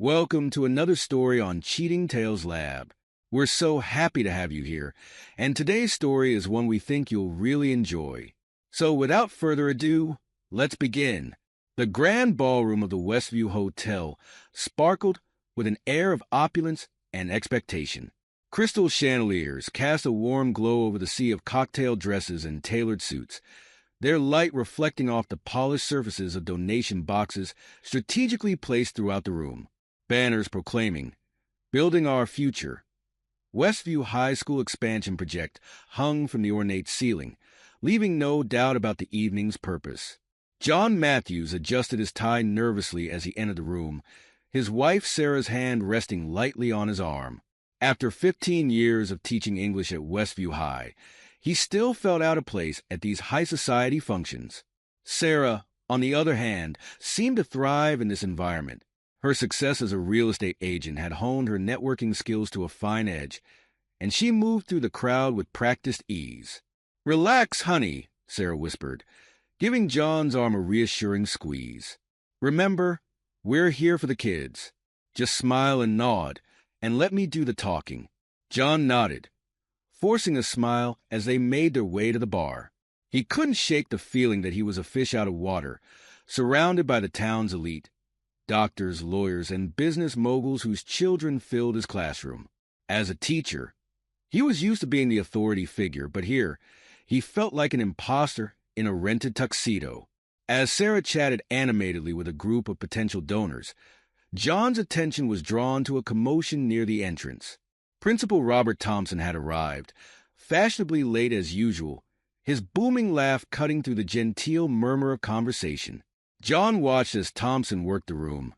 Welcome to another story on Cheating Tales Lab. We're so happy to have you here, and today's story is one we think you'll really enjoy. So without further ado, let's begin. The grand ballroom of the Westview Hotel sparkled with an air of opulence and expectation. Crystal chandeliers cast a warm glow over the sea of cocktail dresses and tailored suits, their light reflecting off the polished surfaces of donation boxes strategically placed throughout the room. Banners proclaiming, "Building Our Future." Westview High School expansion project hung from the ornate ceiling, leaving no doubt about the evening's purpose. John Matthews adjusted his tie nervously as he entered the room, his wife Sarah's hand resting lightly on his arm. After 15 years of teaching English at Westview High, he still felt out of place at these high society functions. Sarah, on the other hand, seemed to thrive in this environment. Her success as a real estate agent had honed her networking skills to a fine edge, and she moved through the crowd with practiced ease. "Relax, honey," Sarah whispered, giving John's arm a reassuring squeeze. "Remember, we're here for the kids. Just smile and nod, and let me do the talking." John nodded, forcing a smile as they made their way to the bar. He couldn't shake the feeling that he was a fish out of water, surrounded by the town's elite. Doctors, lawyers, and business moguls whose children filled his classroom. As a teacher, he was used to being the authority figure, but here, he felt like an imposter in a rented tuxedo. As Sarah chatted animatedly with a group of potential donors, John's attention was drawn to a commotion near the entrance. Principal Robert Thompson had arrived, fashionably late as usual, his booming laugh cutting through the genteel murmur of conversation. John watched as Thompson worked the room,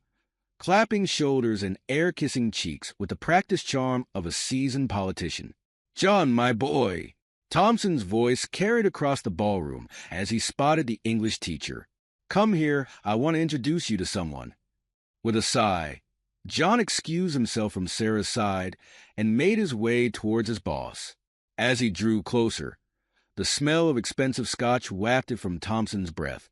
clapping shoulders and air-kissing cheeks with the practiced charm of a seasoned politician. "John, my boy!" Thompson's voice carried across the ballroom as he spotted the English teacher. "Come here, I want to introduce you to someone." With a sigh, John excused himself from Sarah's side and made his way towards his boss. As he drew closer, the smell of expensive scotch wafted from Thompson's breath,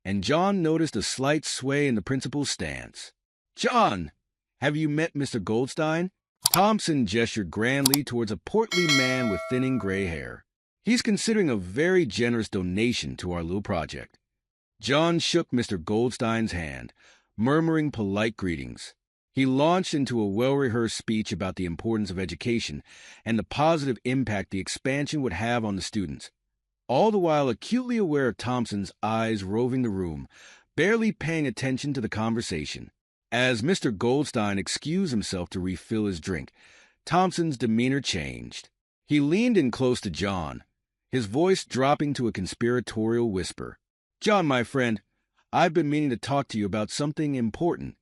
and John noticed a slight sway in the principal's stance. "John, have you met Mr. Goldstein?" Thompson gestured grandly towards a portly man with thinning gray hair. "He's considering a very generous donation to our little project." John shook Mr. Goldstein's hand, murmuring polite greetings. He launched into a well-rehearsed speech about the importance of education and the positive impact the expansion would have on the students, all the while acutely aware of Thompson's eyes roving the room, barely paying attention to the conversation. As Mr. Goldstein excused himself to refill his drink, Thompson's demeanor changed. He leaned in close to John, his voice dropping to a conspiratorial whisper. "John, my friend, I've been meaning to talk to you about something important."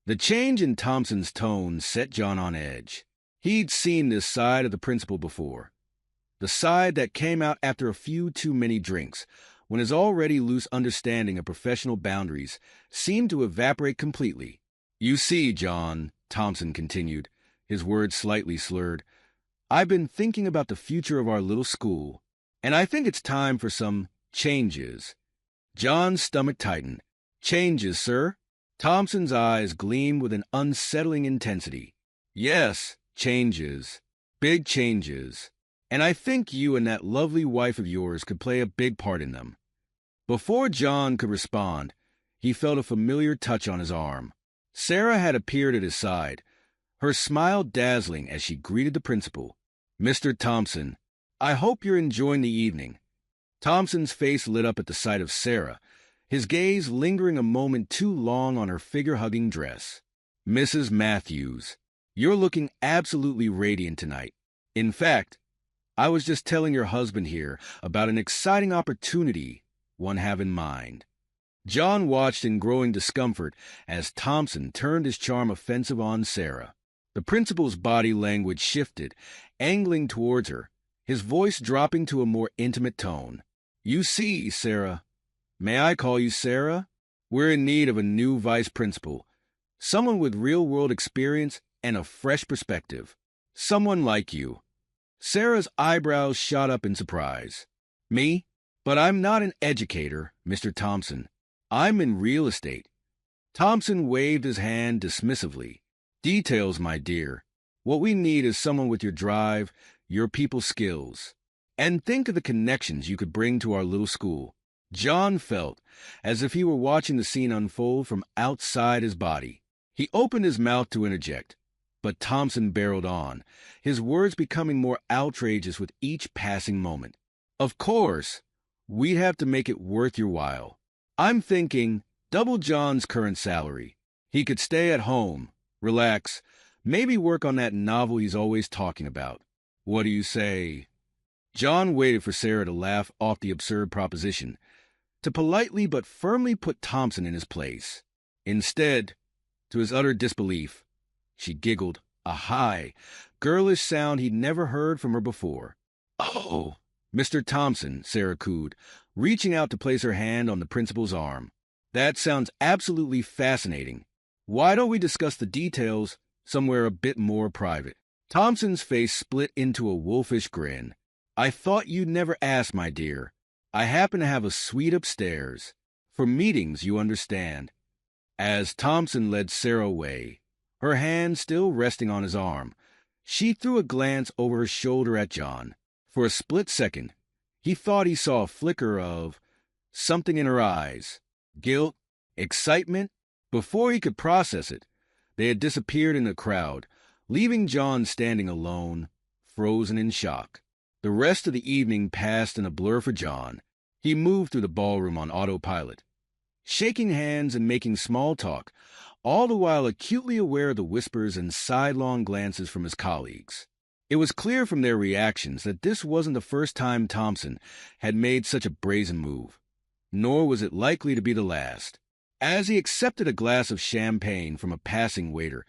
The change in Thompson's tone set John on edge. He'd seen this side of the principal before. The side that came out after a few too many drinks, when his already loose understanding of professional boundaries seemed to evaporate completely. "You see, John," Thompson continued, his words slightly slurred, "I've been thinking about the future of our little school, and I think it's time for some changes." John's stomach tightened. "Changes, sir?" Thompson's eyes gleamed with an unsettling intensity. "Yes, changes. Big changes. And I think you and that lovely wife of yours could play a big part in them." Before John could respond, he felt a familiar touch on his arm. Sarah had appeared at his side, her smile dazzling as she greeted the principal. "Mr. Thompson, I hope you're enjoying the evening." Thompson's face lit up at the sight of Sarah, his gaze lingering a moment too long on her figure-hugging dress. "Mrs. Matthews, you're looking absolutely radiant tonight. In fact, I was just telling your husband here about an exciting opportunity one have in mind." John watched in growing discomfort as Thompson turned his charm offensive on Sarah. The principal's body language shifted, angling towards her, his voice dropping to a more intimate tone. "You see, Sarah, may I call you Sarah? We're in need of a new vice principal, someone with real-world experience and a fresh perspective. Someone like you." Sarah's eyebrows shot up in surprise. "Me? But I'm not an educator, Mr. Thompson. I'm in real estate." Thompson waved his hand dismissively. Details, my dear. What we need is someone with your drive, your people skills. And think of the connections you could bring to our little school. John felt as if he were watching the scene unfold from outside his body. He opened his mouth to interject, but Thompson barreled on, his words becoming more outrageous with each passing moment. Of course, we'd have to make it worth your while. I'm thinking double John's current salary. He could stay at home, relax, maybe work on that novel he's always talking about. What do you say? John waited for Sarah to laugh off the absurd proposition, to politely but firmly put Thompson in his place. Instead, to his utter disbelief, she giggled, a high, girlish sound he'd never heard from her before. "Oh, Mr. Thompson," Sarah cooed, reaching out to place her hand on the principal's arm. "That sounds absolutely fascinating. Why don't we discuss the details somewhere a bit more private?" Thompson's face split into a wolfish grin. "I thought you'd never ask, my dear. I happen to have a suite upstairs. For meetings, you understand." As Thompson led Sarah away, her hand still resting on his arm, she threw a glance over her shoulder at John. For a split second, he thought he saw a flicker of something in her eyes. Guilt, excitement. Before he could process it, they had disappeared in the crowd, leaving John standing alone, frozen in shock. The rest of the evening passed in a blur for John. He moved through the ballroom on autopilot, shaking hands and making small talk, all the while acutely aware of the whispers and sidelong glances from his colleagues. It was clear from their reactions that this wasn't the first time Thompson had made such a brazen move, nor was it likely to be the last. As he accepted a glass of champagne from a passing waiter,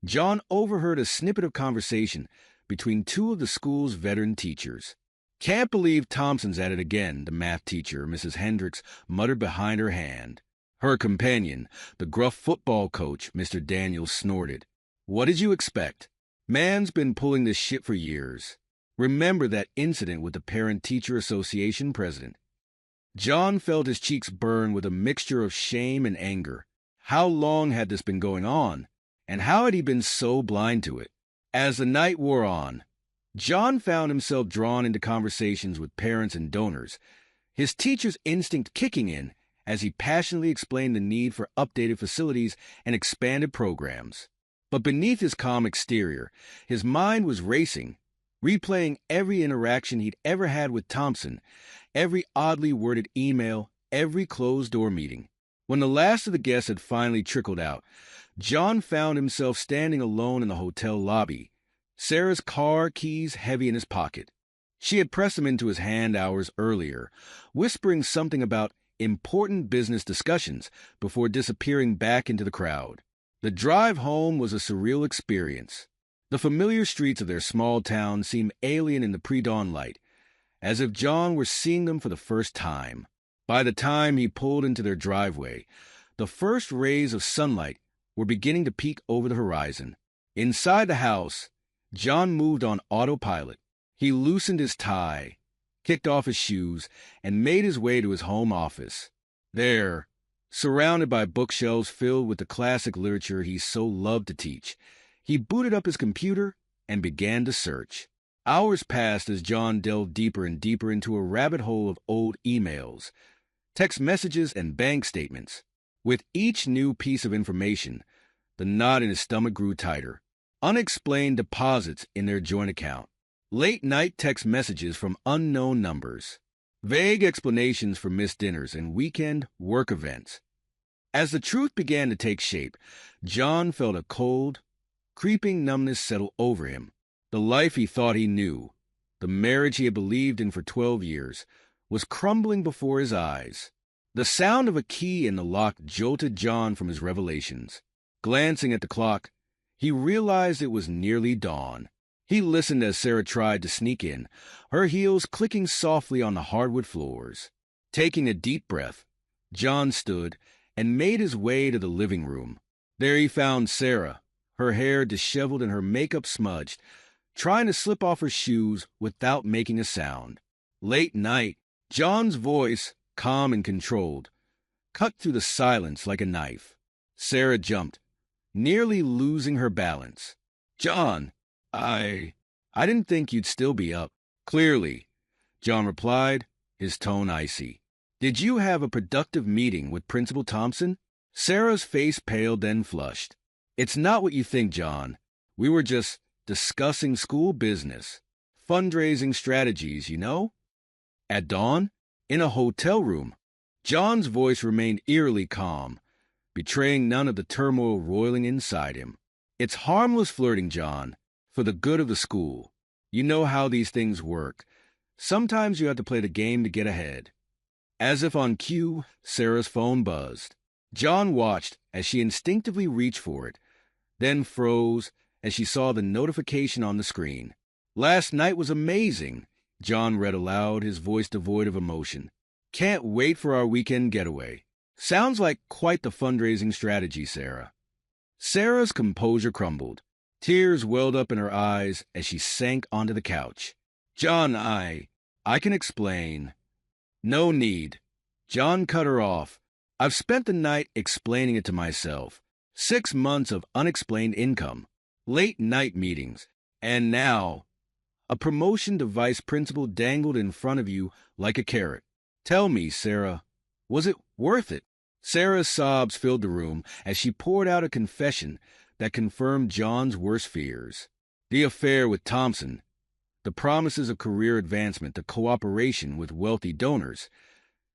John overheard a snippet of conversation between two of the school's veteran teachers. "Can't believe Thompson's at it again," the math teacher, Mrs. Hendricks, muttered behind her hand. Her companion, the gruff football coach, Mr. Daniels, snorted. "What did you expect? Man's been pulling this shit for years. Remember that incident with the Parent-Teacher Association president?" John felt his cheeks burn with a mixture of shame and anger. How long had this been going on, and how had he been so blind to it? As the night wore on, John found himself drawn into conversations with parents and donors, his teacher's instinct kicking in as he passionately explained the need for updated facilities and expanded programs. But beneath his calm exterior, his mind was racing, replaying every interaction he'd ever had with Thompson, every oddly worded email, every closed-door meeting. When the last of the guests had finally trickled out, John found himself standing alone in the hotel lobby, Sarah's car keys heavy in his pocket. She had pressed them into his hand hours earlier, whispering something about important business discussions before disappearing back into the crowd. The drive home was a surreal experience. The familiar streets of their small town seemed alien in the pre-dawn light, as if John were seeing them for the first time. By the time he pulled into their driveway, the first rays of sunlight were beginning to peek over the horizon. Inside the house, John moved on autopilot. He loosened his tie, kicked off his shoes, and made his way to his home office. There, surrounded by bookshelves filled with the classic literature he so loved to teach, he booted up his computer and began to search. Hours passed as John delved deeper and deeper into a rabbit hole of old emails, text messages, and bank statements. With each new piece of information, the knot in his stomach grew tighter. Unexplained deposits in their joint account, late-night text messages from unknown numbers, vague explanations for missed dinners and weekend work events. As the truth began to take shape, John felt a cold, creeping numbness settle over him. The life he thought he knew, the marriage he had believed in for 12 years, was crumbling before his eyes. The sound of a key in the lock jolted John from his revelations. Glancing at the clock, he realized it was nearly dawn. He listened as Sarah tried to sneak in, her heels clicking softly on the hardwood floors. Taking a deep breath, John stood and made his way to the living room. There he found Sarah, her hair disheveled and her makeup smudged, trying to slip off her shoes without making a sound. Late night, John's voice, calm and controlled, cut through the silence like a knife. Sarah jumped, nearly losing her balance. "John, I... I didn't think you'd still be up." "Clearly," John replied, his tone icy. "Did you have a productive meeting with Principal Thompson?" Sarah's face paled, then flushed. "It's not what you think, John. We were just discussing school business. Fundraising strategies, you know?" At dawn, in a hotel room, John's voice remained eerily calm, betraying none of the turmoil roiling inside him. "It's harmless flirting, John, for the good of the school. You know how these things work. Sometimes you have to play the game to get ahead." As if on cue, Sarah's phone buzzed. John watched as she instinctively reached for it, then froze as she saw the notification on the screen. "Last night was amazing," John read aloud, his voice devoid of emotion. "Can't wait for our weekend getaway. Sounds like quite the fundraising strategy, Sarah." Sarah's composure crumbled. Tears welled up in her eyes as she sank onto the couch. "John, I can explain." "No need." John cut her off. "I've spent the night explaining it to myself. 6 months of unexplained income, late night meetings, and now a promotion to vice principal dangled in front of you like a carrot. Tell me, Sarah, was it worth it?" Sarah's sobs filled the room as she poured out a confession that confirmed John's worst fears. The affair with Thompson, the promises of career advancement, the cooperation with wealthy donors.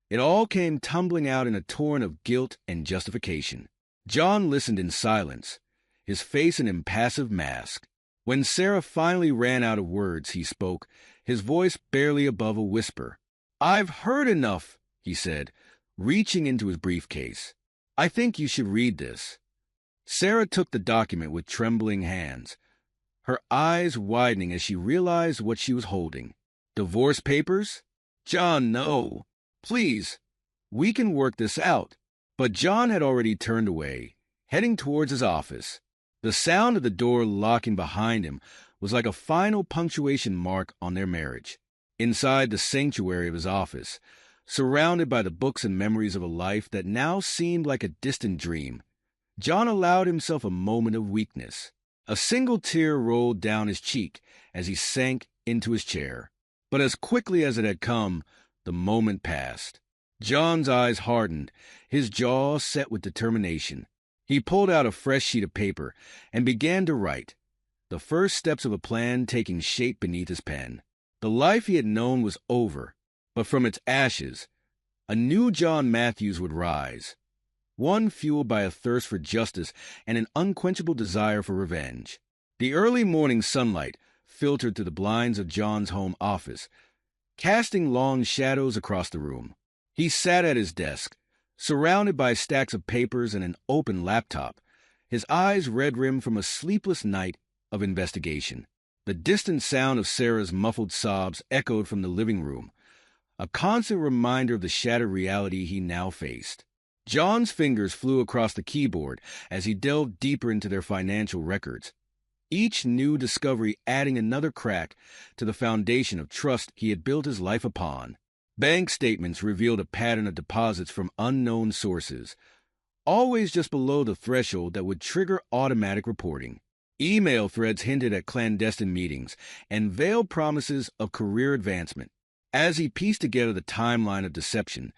It all came tumbling out in a torrent of guilt and justification. John listened in silence, his face an impassive mask. When Sarah finally ran out of words, he spoke, his voice barely above a whisper. "I've heard enough," he said, reaching into his briefcase. "I think you should read this." Sarah took the document with trembling hands, her eyes widening as she realized what she was holding. "Divorce papers?" "John, no. Please, we can work this out." But John had already turned away, heading towards his office. The sound of the door locking behind him was like a final punctuation mark on their marriage. Inside the sanctuary of his office, surrounded by the books and memories of a life that now seemed like a distant dream, John allowed himself a moment of weakness. A single tear rolled down his cheek as he sank into his chair. But as quickly as it had come, the moment passed. John's eyes hardened, his jaw set with determination. He pulled out a fresh sheet of paper and began to write, the first steps of a plan taking shape beneath his pen. The life he had known was over, but from its ashes, a new John Matthews would rise, one fueled by a thirst for justice and an unquenchable desire for revenge. The early morning sunlight filtered through the blinds of John's home office, casting long shadows across the room. He sat at his desk, surrounded by stacks of papers and an open laptop, his eyes red-rimmed from a sleepless night of investigation. The distant sound of Sarah's muffled sobs echoed from the living room, a constant reminder of the shattered reality he now faced. John's fingers flew across the keyboard as he delved deeper into their financial records, each new discovery adding another crack to the foundation of trust he had built his life upon. Bank statements revealed a pattern of deposits from unknown sources, always just below the threshold that would trigger automatic reporting. Email threads hinted at clandestine meetings and veiled promises of career advancement. As he pieced together the timeline of deception,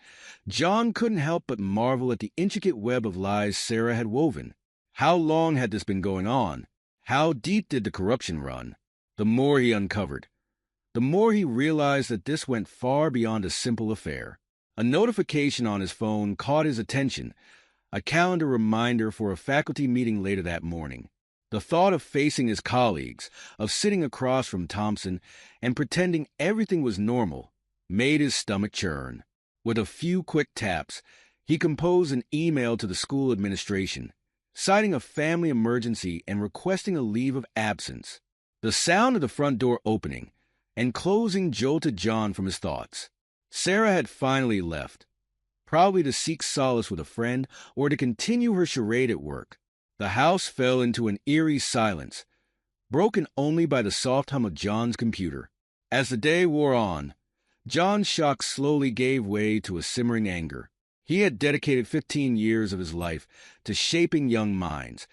John couldn't help but marvel at the intricate web of lies Sarah had woven. How long had this been going on? How deep did the corruption run? The more he uncovered, the more he realized that this went far beyond a simple affair. A notification on his phone caught his attention, a calendar reminder for a faculty meeting later that morning. The thought of facing his colleagues, of sitting across from Thompson and pretending everything was normal, made his stomach churn. With a few quick taps, he composed an email to the school administration, citing a family emergency and requesting a leave of absence. The sound of the front door opening and closing jolted John from his thoughts. Sarah had finally left, probably to seek solace with a friend or to continue her charade at work. The house fell into an eerie silence, broken only by the soft hum of John's computer. As the day wore on, John's shock slowly gave way to a simmering anger. He had dedicated 15 years of his life to shaping young minds,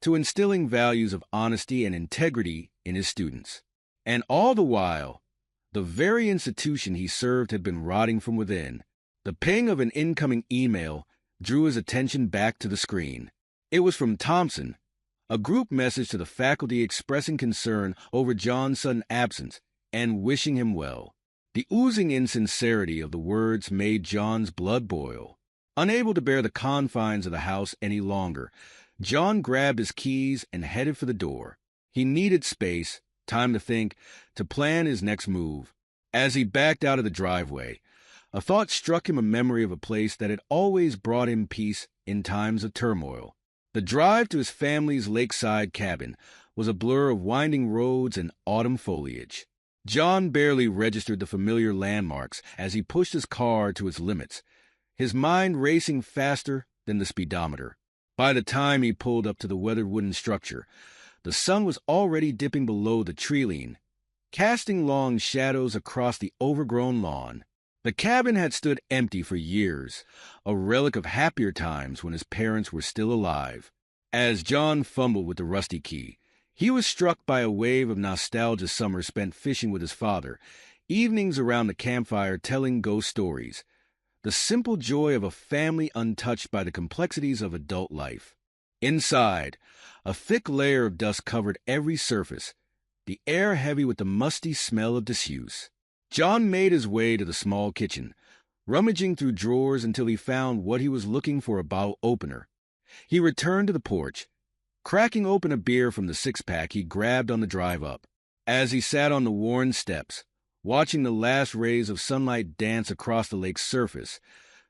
to instilling values of honesty and integrity in his students. And all the while, the very institution he served had been rotting from within. The ping of an incoming email drew his attention back to the screen. It was from Thompson, a group message to the faculty expressing concern over John's sudden absence and wishing him well. The oozing insincerity of the words made John's blood boil. Unable to bear the confines of the house any longer, John grabbed his keys and headed for the door. He needed space, time to think, to plan his next move. As he backed out of the driveway, a thought struck him, a memory of a place that had always brought him peace in times of turmoil. The drive to his family's lakeside cabin was a blur of winding roads and autumn foliage. John barely registered the familiar landmarks as he pushed his car to its limits, his mind racing faster than the speedometer. By the time he pulled up to the weathered wooden structure, the sun was already dipping below the tree-line, casting long shadows across the overgrown lawn. The cabin had stood empty for years, a relic of happier times when his parents were still alive. As John fumbled with the rusty key, he was struck by a wave of nostalgia. Summers spent fishing with his father, evenings around the campfire telling ghost stories, the simple joy of a family untouched by the complexities of adult life. Inside, a thick layer of dust covered every surface, the air heavy with the musty smell of disuse. John made his way to the small kitchen, rummaging through drawers until he found what he was looking for, a bottle opener. He returned to the porch, cracking open a beer from the six-pack he grabbed on the drive up. As he sat on the worn steps, watching the last rays of sunlight dance across the lake's surface,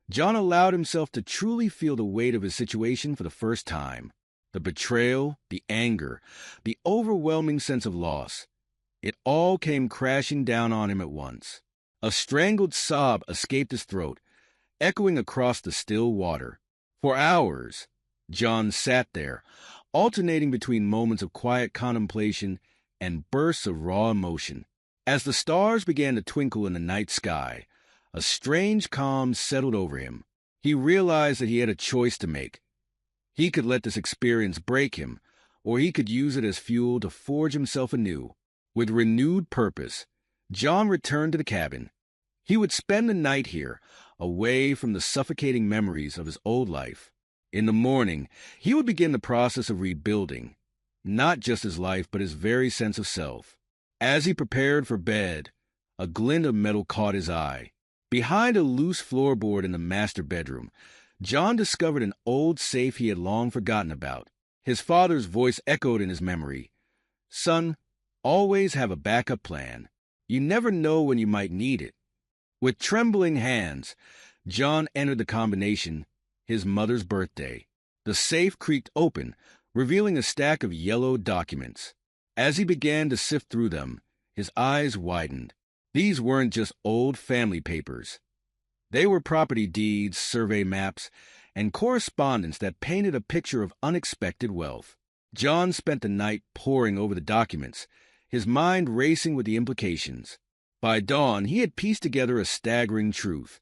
John allowed himself to truly feel the weight of his situation for the first time. The betrayal, the anger, the overwhelming sense of loss. It all came crashing down on him at once. A strangled sob escaped his throat, echoing across the still water. For hours, John sat there, alternating between moments of quiet contemplation and bursts of raw emotion. As the stars began to twinkle in the night sky, a strange calm settled over him. He realized that he had a choice to make. He could let this experience break him, or he could use it as fuel to forge himself anew. With renewed purpose, John returned to the cabin. He would spend the night here, away from the suffocating memories of his old life. In the morning, he would begin the process of rebuilding, not just his life, but his very sense of self. As he prepared for bed, a glint of metal caught his eye. Behind a loose floorboard in the master bedroom, John discovered an old safe he had long forgotten about. His father's voice echoed in his memory. "Son, always have a backup plan. You never know when you might need it." With trembling hands, John entered the combination, his mother's birthday. The safe creaked open, revealing a stack of yellowed documents. As he began to sift through them, his eyes widened. These weren't just old family papers. They were property deeds, survey maps, and correspondence that painted a picture of unexpected wealth. John spent the night poring over the documents, his mind racing with the implications. By dawn, he had pieced together a staggering truth.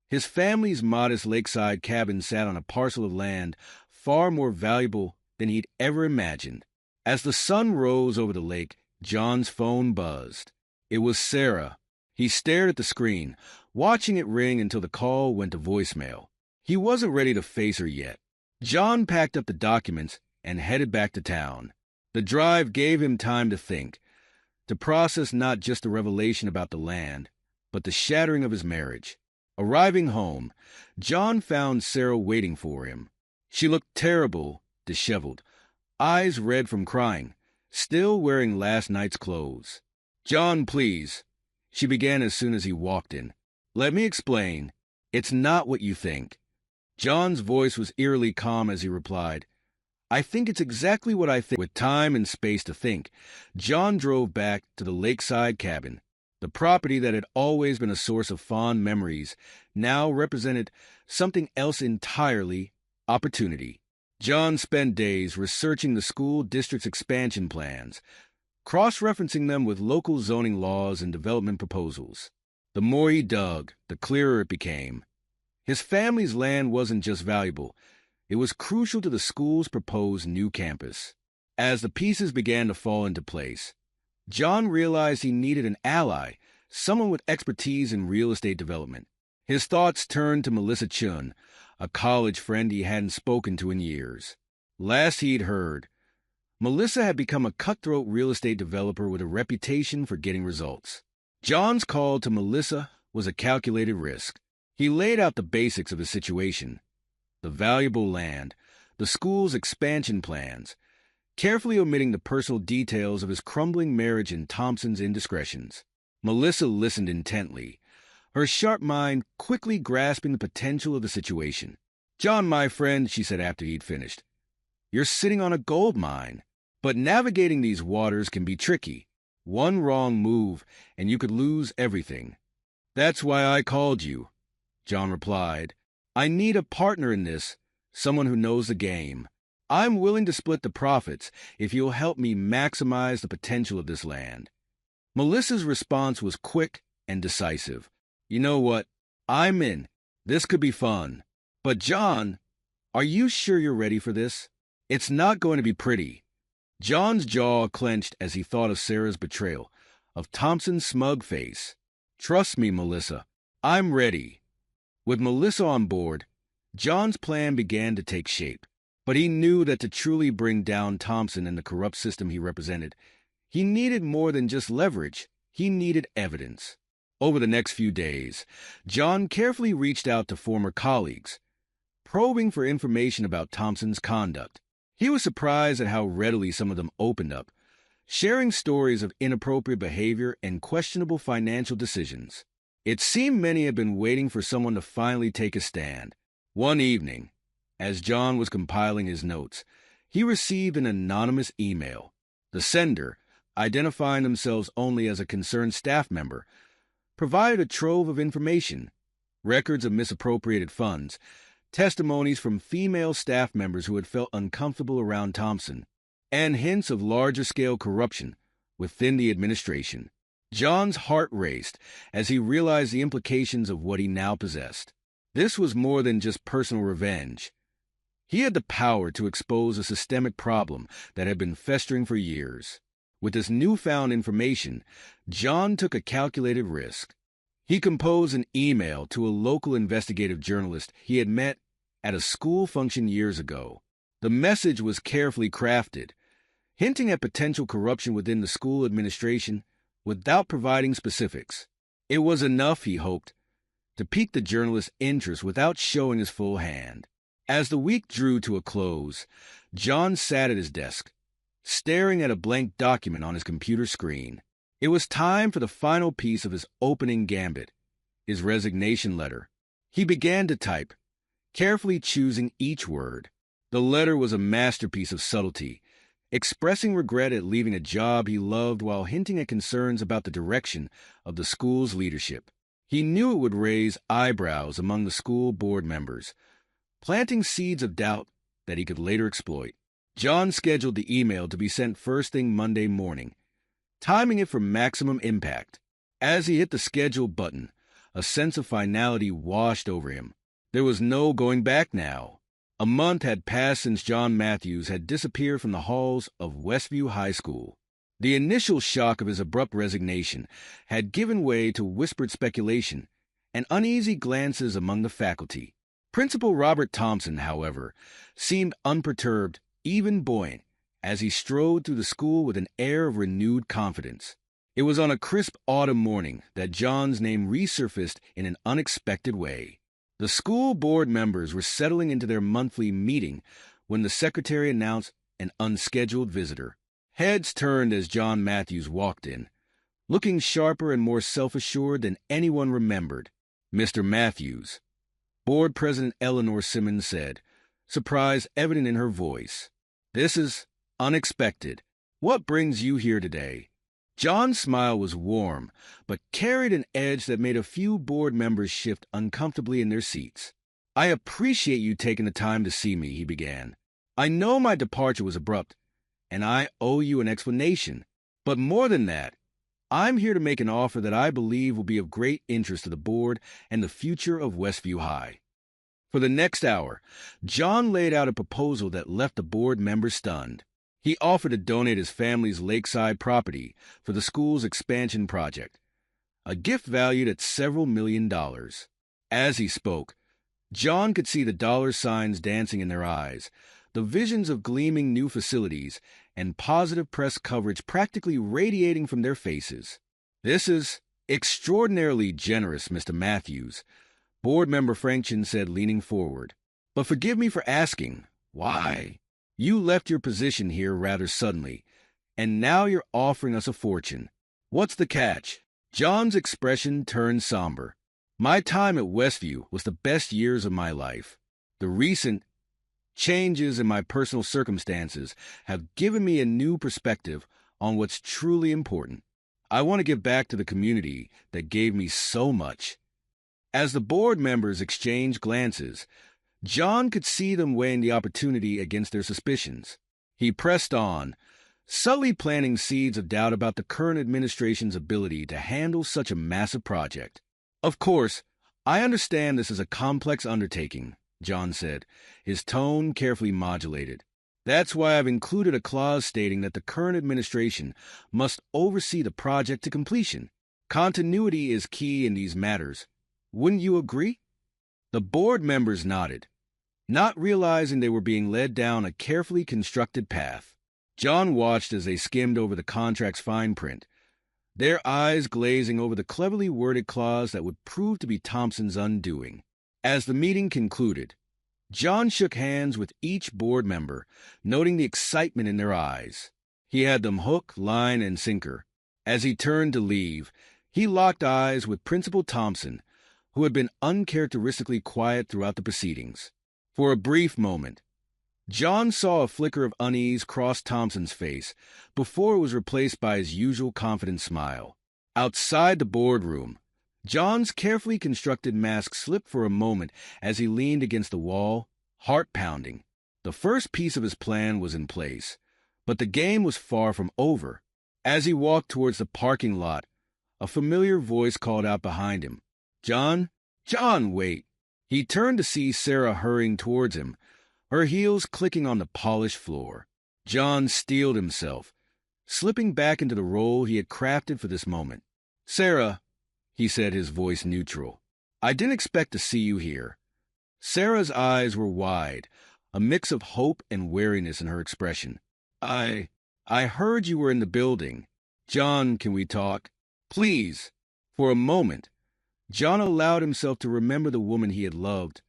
His family's modest lakeside cabin sat on a parcel of land far more valuable than he'd ever imagined. As the sun rose over the lake, John's phone buzzed. It was Sarah. He stared at the screen, watching it ring until the call went to voicemail. He wasn't ready to face her yet. John packed up the documents and headed back to town. The drive gave him time to think, to process not just the revelation about the land, but the shattering of his marriage. Arriving home, John found Sarah waiting for him. She looked terrible, disheveled, eyes red from crying, still wearing last night's clothes. "John, please," she began as soon as he walked in. "Let me explain. It's not what you think." John's voice was eerily calm as he replied, "I think it's exactly what I think." With time and space to think, John drove back to the lakeside cabin. The property that had always been a source of fond memories now represented something else entirely: opportunity. John spent days researching the school district's expansion plans, cross-referencing them with local zoning laws and development proposals. The more he dug, the clearer it became. His family's land wasn't just valuable, It was crucial to the school's proposed new campus. As the pieces began to fall into place, John realized he needed an ally, someone with expertise in real estate development. His thoughts turned to Melissa Chun, a college friend he hadn't spoken to in years. Last he'd heard, Melissa had become a cutthroat real estate developer with a reputation for getting results. John's call to Melissa was a calculated risk. He laid out the basics of his situation: the valuable land, the school's expansion plans, carefully omitting the personal details of his crumbling marriage and Thompson's indiscretions. Melissa listened intently, her sharp mind quickly grasping the potential of the situation. "John, my friend," she said after he'd finished, "you're sitting on a gold mine. But navigating these waters can be tricky. One wrong move, and you could lose everything." "That's why I called you," John replied. "I need a partner in this, someone who knows the game. I'm willing to split the profits if you'll help me maximize the potential of this land." Melissa's response was quick and decisive. "You know what? I'm in. This could be fun. But John, are you sure you're ready for this? It's not going to be pretty." John's jaw clenched as he thought of Sarah's betrayal, of Thompson's smug face. "Trust me, Melissa. I'm ready." With Melissa on board, John's plan began to take shape. But he knew that to truly bring down Thompson and the corrupt system he represented, he needed more than just leverage. He needed evidence. Over the next few days, John carefully reached out to former colleagues, probing for information about Thompson's conduct. He was surprised at how readily some of them opened up, sharing stories of inappropriate behavior and questionable financial decisions. It seemed many had been waiting for someone to finally take a stand. One evening, as John was compiling his notes, he received an anonymous email. The sender, identifying themselves only as a concerned staff member, provided a trove of information: records of misappropriated funds, testimonies from female staff members who had felt uncomfortable around Thompson, and hints of larger-scale corruption within the administration. John's heart raced as he realized the implications of what he now possessed. This was more than just personal revenge. He had the power to expose a systemic problem that had been festering for years. With this newfound information, John took a calculated risk. He composed an email to a local investigative journalist he had met at a school function years ago. The message was carefully crafted, hinting at potential corruption within the school administration without providing specifics. It was enough, he hoped, to pique the journalist's interest without showing his full hand. As the week drew to a close, John sat at his desk, staring at a blank document on his computer screen. It was time for the final piece of his opening gambit, his resignation letter. He began to type, carefully choosing each word. The letter was a masterpiece of subtlety, expressing regret at leaving a job he loved while hinting at concerns about the direction of the school's leadership. He knew it would raise eyebrows among the school board members, planting seeds of doubt that he could later exploit. John scheduled the email to be sent first thing Monday morning, timing it for maximum impact. As he hit the schedule button, a sense of finality washed over him. There was no going back now. A month had passed since John Matthews had disappeared from the halls of Westview High School. The initial shock of his abrupt resignation had given way to whispered speculation and uneasy glances among the faculty. Principal Robert Thompson, however, seemed unperturbed, even buoyant, as he strode through the school with an air of renewed confidence. It was on a crisp autumn morning that John's name resurfaced in an unexpected way. The school board members were settling into their monthly meeting when the secretary announced an unscheduled visitor. Heads turned as John Matthews walked in, looking sharper and more self-assured than anyone remembered. "Mr. Matthews," Board President Eleanor Simmons said, surprise evident in her voice. "This is unexpected. What brings you here today?" John's smile was warm, but carried an edge that made a few board members shift uncomfortably in their seats. "I appreciate you taking the time to see me," he began. "I know my departure was abrupt, and I owe you an explanation. But more than that, I'm here to make an offer that I believe will be of great interest to the board and the future of Westview High." For the next hour, John laid out a proposal that left the board members stunned. He offered to donate his family's lakeside property for the school's expansion project, a gift valued at several $1 million. As he spoke, John could see the dollar signs dancing in their eyes, the visions of gleaming new facilities and positive press coverage practically radiating from their faces. "This is extraordinarily generous, Mr. Matthews," Board Member Frankchin said, leaning forward. "But forgive me for asking, why? You left your position here rather suddenly, and now you're offering us a fortune. What's the catch?" John's expression turned somber. "My time at Westview was the best years of my life. The recent changes in my personal circumstances have given me a new perspective on what's truly important. I want to give back to the community that gave me so much." As the board members exchanged glances, John could see them weighing the opportunity against their suspicions. He pressed on, subtly planting seeds of doubt about the current administration's ability to handle such a massive project. "Of course, I understand this is a complex undertaking," John said, his tone carefully modulated. "That's why I've included a clause stating that the current administration must oversee the project to completion. Continuity is key in these matters. Wouldn't you agree?" The board members nodded, not realizing they were being led down a carefully constructed path. John watched as they skimmed over the contract's fine print, their eyes glazing over the cleverly worded clause that would prove to be Thompson's undoing. As the meeting concluded, John shook hands with each board member, noting the excitement in their eyes. He had them hook, line, and sinker. As he turned to leave, he locked eyes with Principal Thompson, who had been uncharacteristically quiet throughout the proceedings. For a brief moment, John saw a flicker of unease cross Thompson's face before it was replaced by his usual confident smile. Outside the boardroom, John's carefully constructed mask slipped for a moment as he leaned against the wall, heart pounding. The first piece of his plan was in place, but the game was far from over. As he walked towards the parking lot, a familiar voice called out behind him, "John? John, wait!" He turned to see Sarah hurrying towards him, her heels clicking on the polished floor. John steeled himself, slipping back into the role he had crafted for this moment. "Sarah," he said, his voice neutral, "I didn't expect to see you here." Sarah's eyes were wide, a mix of hope and wariness in her expression. I heard you were in the building. John, can we talk? Please." For a moment, John allowed himself to remember the woman he had loved,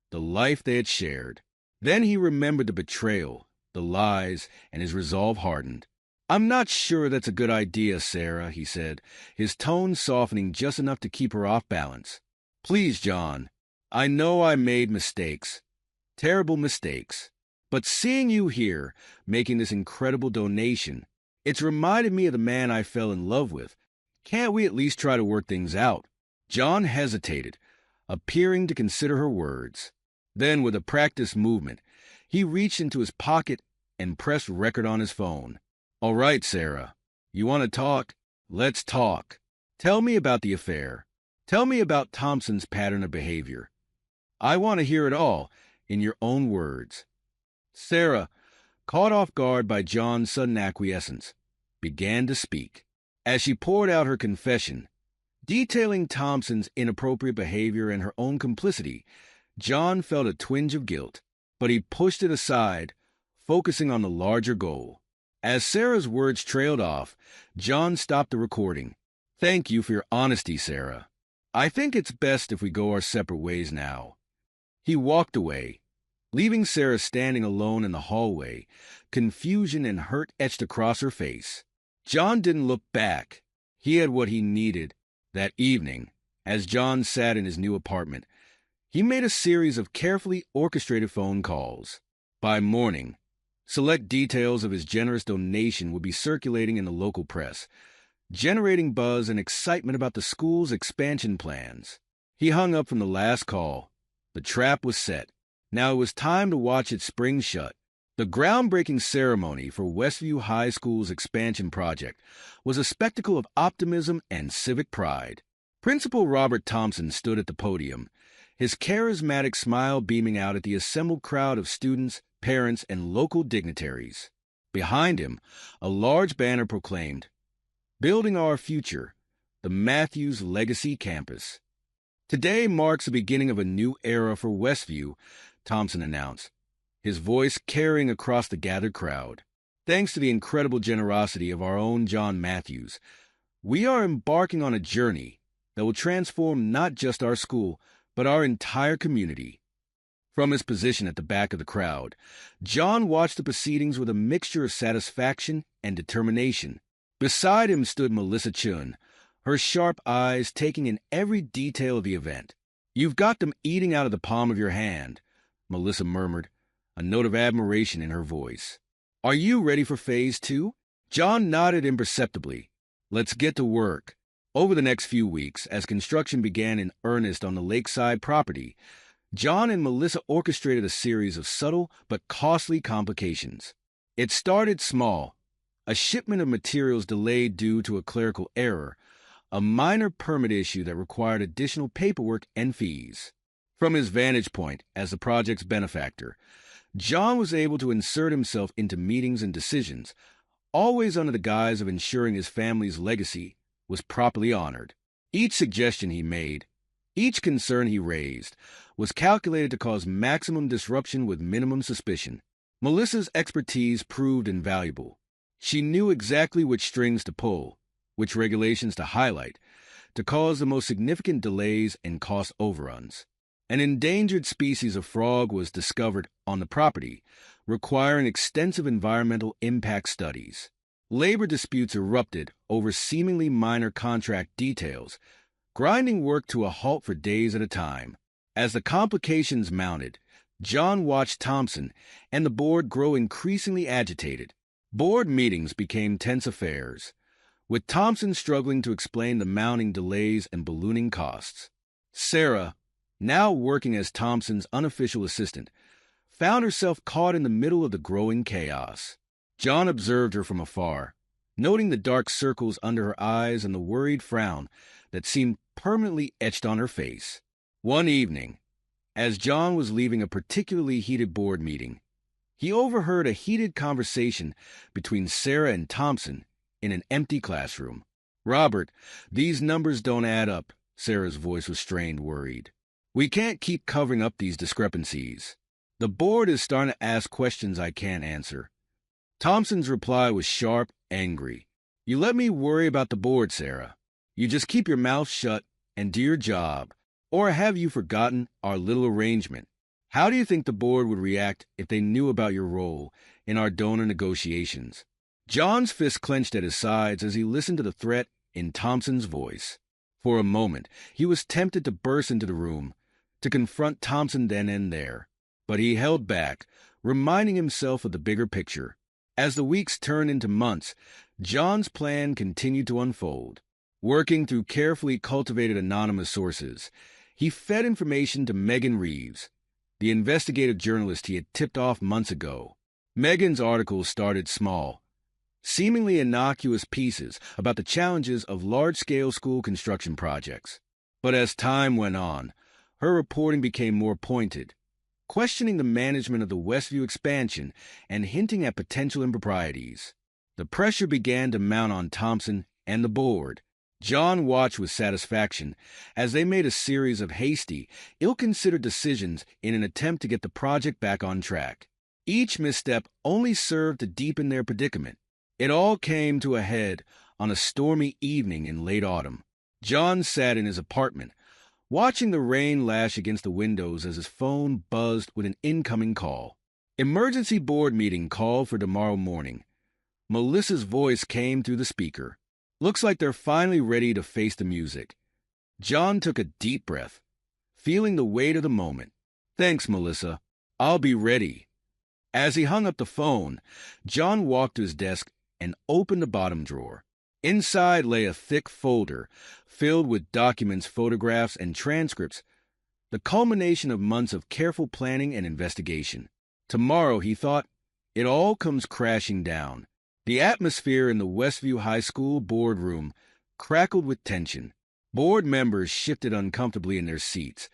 the life they had shared. Then he remembered the betrayal, the lies, and his resolve hardened. "I'm not sure that's a good idea, Sarah," he said, his tone softening just enough to keep her off balance. "Please, John, I know I made mistakes, terrible mistakes. But seeing you here, making this incredible donation, it's reminded me of the man I fell in love with. Can't we at least try to work things out?" John hesitated, appearing to consider her words. Then, with a practiced movement, he reached into his pocket and pressed record on his phone. "All right, Sarah. You want to talk? Let's talk. Tell me about the affair. Tell me about Thompson's pattern of behavior. I want to hear it all, in your own words." Sarah, caught off guard by John's sudden acquiescence, began to speak. As she poured out her confession, detailing Thompson's inappropriate behavior and her own complicity, John felt a twinge of guilt, but he pushed it aside, focusing on the larger goal. As Sarah's words trailed off, John stopped the recording. "Thank you for your honesty, Sarah. I think it's best if we go our separate ways now." He walked away, leaving Sarah standing alone in the hallway, confusion and hurt etched across her face. John didn't look back. He had what he needed. That evening, as John sat in his new apartment, he made a series of carefully orchestrated phone calls. By morning, select details of his generous donation would be circulating in the local press, generating buzz and excitement about the school's expansion plans. He hung up from the last call. The trap was set. Now it was time to watch it spring shut. The groundbreaking ceremony for Westview High School's expansion project was a spectacle of optimism and civic pride. Principal Robert Thompson stood at the podium, his charismatic smile beaming out at the assembled crowd of students, parents, and local dignitaries. Behind him, a large banner proclaimed, "Building Our Future, the Matthews Legacy Campus." "Today marks the beginning of a new era for Westview," Thompson announced, his voice carrying across the gathered crowd. "Thanks to the incredible generosity of our own John Matthews, we are embarking on a journey that will transform not just our school, but our entire community." From his position at the back of the crowd, John watched the proceedings with a mixture of satisfaction and determination. Beside him stood Melissa Chun, her sharp eyes taking in every detail of the event. "You've got them eating out of the palm of your hand," Melissa murmured, a note of admiration in her voice. "Are you ready for Phase 2? John nodded imperceptibly. "Let's get to work." Over the next few weeks, as construction began in earnest on the lakeside property, John and Melissa orchestrated a series of subtle but costly complications. It started small, a shipment of materials delayed due to a clerical error, a minor permit issue that required additional paperwork and fees. From his vantage point as the project's benefactor, John was able to insert himself into meetings and decisions, always under the guise of ensuring his family's legacy was properly honored. Each suggestion he made, each concern he raised, was calculated to cause maximum disruption with minimum suspicion. Melissa's expertise proved invaluable. She knew exactly which strings to pull, which regulations to highlight, to cause the most significant delays and cost overruns. An endangered species of frog was discovered on the property, requiring extensive environmental impact studies. Labor disputes erupted over seemingly minor contract details, grinding work to a halt for days at a time. As the complications mounted, John watched Thompson and the board grow increasingly agitated. Board meetings became tense affairs, with Thompson struggling to explain the mounting delays and ballooning costs. Sarah, now working as Thompson's unofficial assistant, found herself caught in the middle of the growing chaos. John observed her from afar, noting the dark circles under her eyes and the worried frown that seemed permanently etched on her face. One evening, as John was leaving a particularly heated board meeting, he overheard a heated conversation between Sarah and Thompson in an empty classroom. "Robert, these numbers don't add up," Sarah's voice was strained, worried. "We can't keep covering up these discrepancies. The board is starting to ask questions I can't answer." Thompson's reply was sharp, angry. "You let me worry about the board, Sarah. You just keep your mouth shut and do your job. Or have you forgotten our little arrangement? How do you think the board would react if they knew about your role in our donor negotiations?" John's fist clenched at his sides as he listened to the threat in Thompson's voice. For a moment, he was tempted to burst into the room, to confront Thompson then and there. But he held back, reminding himself of the bigger picture. As the weeks turned into months, John's plan continued to unfold. Working through carefully cultivated anonymous sources, he fed information to Megan Reeves, the investigative journalist he had tipped off months ago. Megan's articles started small, seemingly innocuous pieces about the challenges of large-scale school construction projects. But as time went on, her reporting became more pointed, questioning the management of the Westview expansion and hinting at potential improprieties. The pressure began to mount on Thompson and the board. John watched with satisfaction as they made a series of hasty, ill-considered decisions in an attempt to get the project back on track. Each misstep only served to deepen their predicament. It all came to a head on a stormy evening in late autumn. John sat in his apartment, watching the rain lash against the windows as his phone buzzed with an incoming call. "Emergency board meeting called for tomorrow morning." Melissa's voice came through the speaker. "Looks like they're finally ready to face the music." John took a deep breath, feeling the weight of the moment. "Thanks, Melissa. I'll be ready." As he hung up the phone, John walked to his desk and opened the bottom drawer. Inside lay a thick folder filled with documents, photographs, and transcripts, the culmination of months of careful planning and investigation. Tomorrow, he thought, it all comes crashing down. The atmosphere in the Westview High School boardroom crackled with tension. Board members shifted uncomfortably in their seats,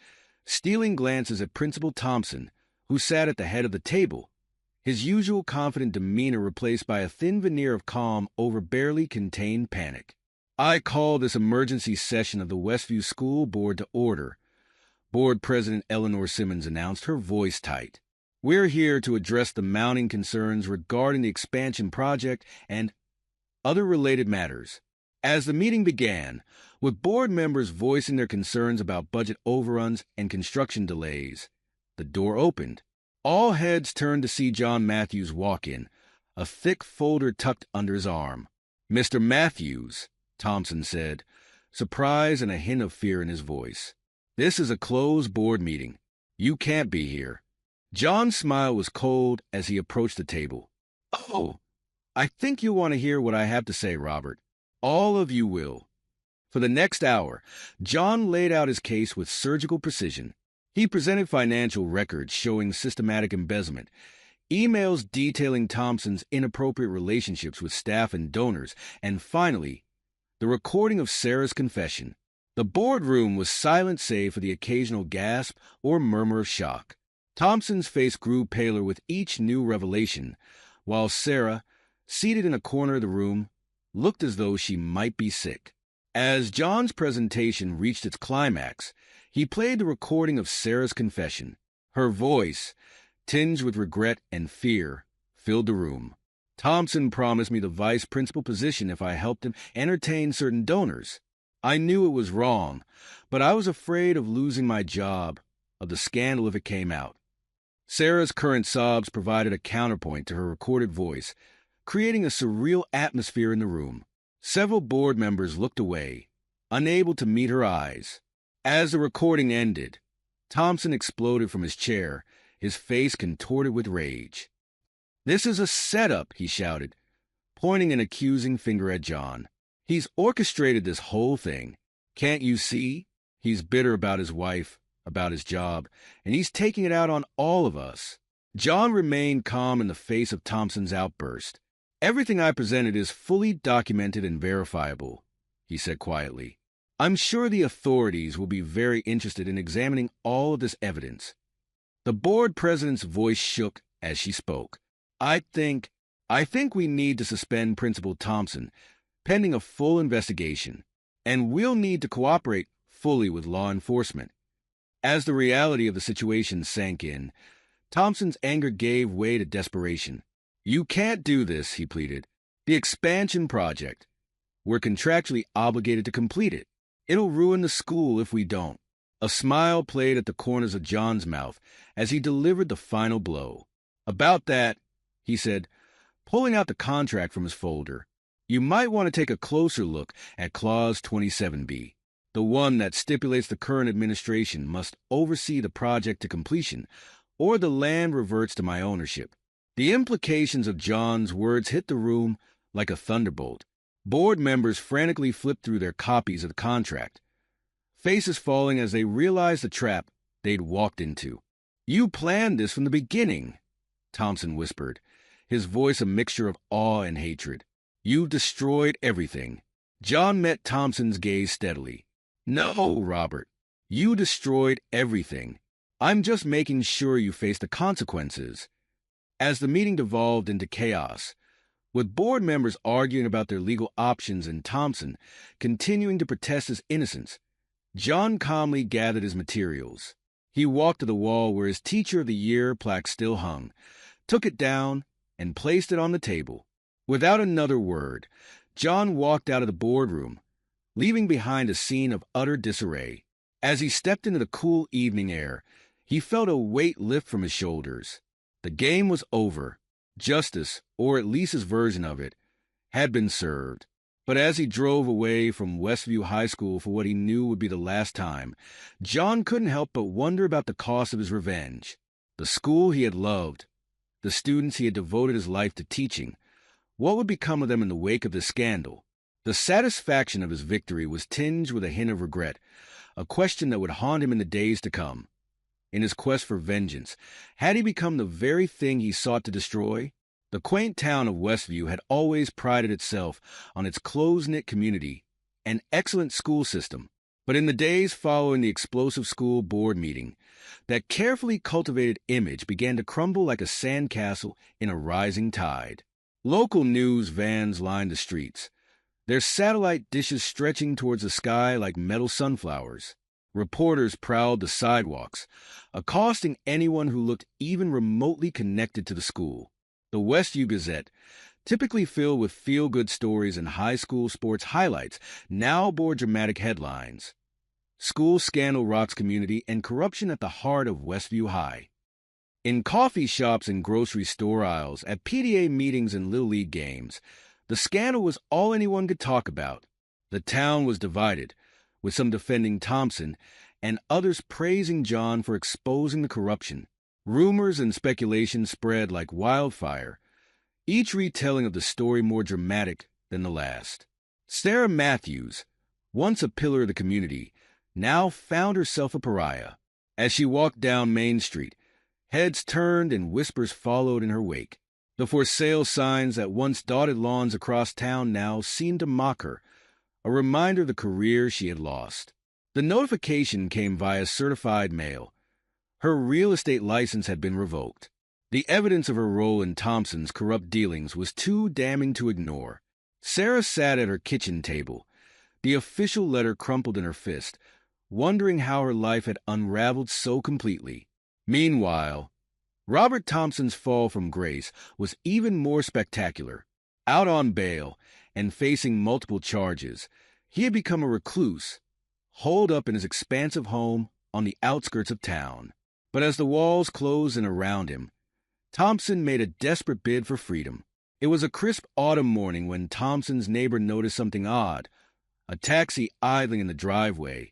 stealing glances at Principal Thompson, who sat at the head of the table, his usual confident demeanor replaced by a thin veneer of calm over barely contained panic. "I call this emergency session of the Westview School Board to order," Board President Eleanor Simmons announced, her voice tight. "We're here to address the mounting concerns regarding the expansion project and other related matters." As the meeting began, with board members voicing their concerns about budget overruns and construction delays, the door opened. All heads turned to see John Matthews walk in, a thick folder tucked under his arm. "Mr. Matthews," Thompson said, surprise and a hint of fear in his voice. "This is a closed board meeting. You can't be here." John's smile was cold as he approached the table. "Oh, I think you'll want to hear what I have to say, Robert. All of you will." For the next hour, John laid out his case with surgical precision. He presented financial records showing systematic embezzlement, emails detailing Thompson's inappropriate relationships with staff and donors, and finally, the recording of Sarah's confession. The boardroom was silent save for the occasional gasp or murmur of shock. Thompson's face grew paler with each new revelation, while Sarah, seated in a corner of the room, looked as though she might be sick. As John's presentation reached its climax, he played the recording of Sarah's confession. Her voice, tinged with regret and fear, filled the room. "Thompson promised me the vice principal position if I helped him entertain certain donors. I knew it was wrong, but I was afraid of losing my job, of the scandal if it came out." Sarah's current sobs provided a counterpoint to her recorded voice, creating a surreal atmosphere in the room. Several board members looked away, unable to meet her eyes. As the recording ended, Thompson exploded from his chair, his face contorted with rage. "This is a setup," he shouted, pointing an accusing finger at John. "He's orchestrated this whole thing. Can't you see? He's bitter about his wife, about his job, and he's taking it out on all of us." John remained calm in the face of Thompson's outburst. "Everything I presented is fully documented and verifiable," he said quietly. "I'm sure the authorities will be very interested in examining all of this evidence." The board president's voice shook as she spoke. I think we need to suspend Principal Thompson, pending a full investigation, and we'll need to cooperate fully with law enforcement." As the reality of the situation sank in, Thompson's anger gave way to desperation. "You can't do this," he pleaded. "The expansion project. We're contractually obligated to complete it. It'll ruin the school if we don't." A smile played at the corners of John's mouth as he delivered the final blow. "About that," he said, pulling out the contract from his folder, "you might want to take a closer look at Clause 27B, the one that stipulates the current administration must oversee the project to completion, or the land reverts to my ownership." The implications of John's words hit the room like a thunderbolt. Board members frantically flipped through their copies of the contract, faces falling as they realized the trap they'd walked into. "You planned this from the beginning," Thompson whispered, his voice a mixture of awe and hatred. "You destroyed everything." John met Thompson's gaze steadily. "No, Robert, you destroyed everything. I'm just making sure you face the consequences." As the meeting devolved into chaos, with board members arguing about their legal options and Thompson continuing to protest his innocence, John calmly gathered his materials. He walked to the wall where his Teacher of the Year plaque still hung, took it down, and placed it on the table. Without another word, John walked out of the boardroom, leaving behind a scene of utter disarray. As he stepped into the cool evening air, he felt a weight lift from his shoulders. The game was over. Justice, or at least his version of it, had been served. But as he drove away from Westview High School for what he knew would be the last time, John couldn't help but wonder about the cost of his revenge. The school he had loved, the students he had devoted his life to teaching, what would become of them in the wake of this scandal? The satisfaction of his victory was tinged with a hint of regret, a question that would haunt him in the days to come. In his quest for vengeance, had he become the very thing he sought to destroy? The quaint town of Westview had always prided itself on its close-knit community and excellent school system, But in the days following the explosive school board meeting, that carefully cultivated image began to crumble like a sandcastle in a rising tide. Local news vans lined the streets, their satellite dishes stretching towards the sky like metal sunflowers. Reporters prowled the sidewalks, accosting anyone who looked even remotely connected to the school. The Westview Gazette, typically filled with feel-good stories and high school sports highlights, now bore dramatic headlines. School scandal rocks community and corruption at the heart of Westview High. In coffee shops and grocery store aisles, at PTA meetings and Little League games, the scandal was all anyone could talk about. The town was divided, with some defending Thompson and others praising John for exposing the corruption. Rumors and speculation spread like wildfire, each retelling of the story more dramatic than the last. Sarah Matthews, once a pillar of the community, now found herself a pariah. As she walked down Main Street, heads turned and whispers followed in her wake. The for sale signs that once dotted lawns across town now seemed to mock her, a reminder of the career she had lost. The notification came via certified mail. Her real estate license had been revoked. The evidence of her role in Thompson's corrupt dealings was too damning to ignore. Sarah sat at her kitchen table, the official letter crumpled in her fist, wondering how her life had unraveled so completely. Meanwhile, Robert Thompson's fall from grace was even more spectacular. Out on bail and facing multiple charges, he had become a recluse, holed up in his expansive home on the outskirts of town. But as the walls closed in around him, Thompson made a desperate bid for freedom. It was a crisp autumn morning when Thompson's neighbor noticed something odd. A taxi idling in the driveway,